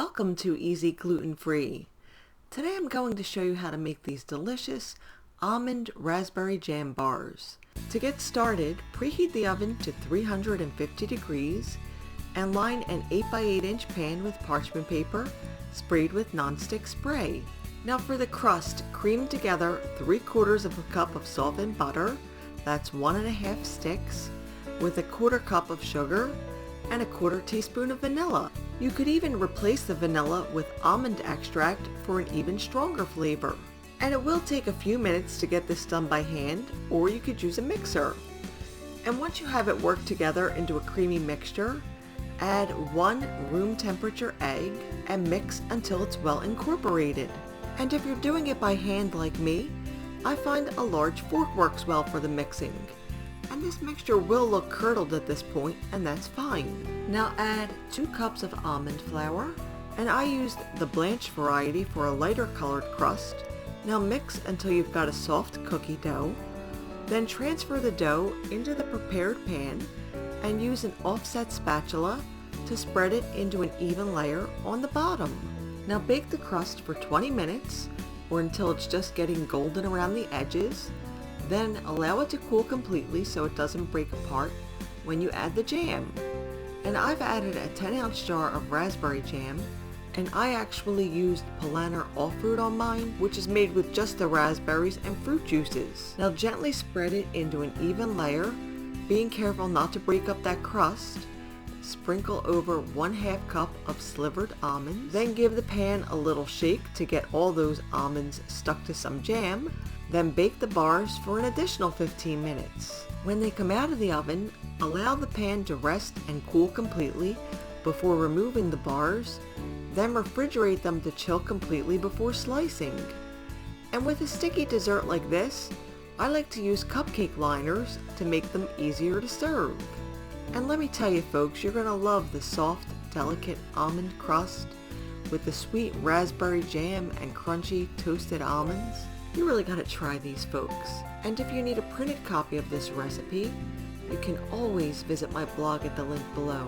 Welcome to EZGlutenFree. Today I'm going to show you how to make these delicious almond raspberry jam bars. To get started, preheat the oven to 350 degrees and line an 8x8 inch pan with parchment paper sprayed with nonstick spray. Now for the crust, cream together 3/4 of a cup of softened butter, that's 1½ sticks, with 1/4 cup of sugar and 1/4 teaspoon of vanilla. You could even replace the vanilla with almond extract for an even stronger flavor. And it will take a few minutes to get this done by hand, or you could use a mixer. And once you have it worked together into a creamy mixture, add 1 room temperature egg and mix until it's well incorporated. And if you're doing it by hand like me, I find a large fork works well for the mixing. And this mixture will look curdled at this point, and that's fine. Now add 2 cups of almond flour, and I used the blanched variety for a lighter colored crust. Now mix until you've got a soft cookie dough. Then transfer the dough into the prepared pan and use an offset spatula to spread it into an even layer on the bottom. Now bake the crust for 20 minutes or until it's just getting golden around the edges. Then allow it to cool completely so it doesn't break apart when you add the jam. And I've added a 10-ounce jar of raspberry jam, and I actually used Polaner all fruit on mine, which is made with just the raspberries and fruit juices. Now gently spread it into an even layer, being careful not to break up that crust. Sprinkle over 1/2 cup of slivered almonds, then give the pan a little shake to get all those almonds stuck to some jam. Then bake the bars for an additional 15 minutes. When they come out of the oven, allow the pan to rest and cool completely before removing the bars, then refrigerate them to chill completely before slicing. And with a sticky dessert like this, I like to use cupcake liners to make them easier to serve. And let me tell you folks, you're going to love the soft, delicate almond crust with the sweet raspberry jam and crunchy toasted almonds. You really got to try these folks. And if you need a printed copy of this recipe, you can always visit my blog at the link below.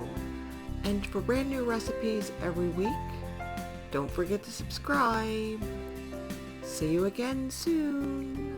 And for brand new recipes every week, don't forget to subscribe. See you again soon.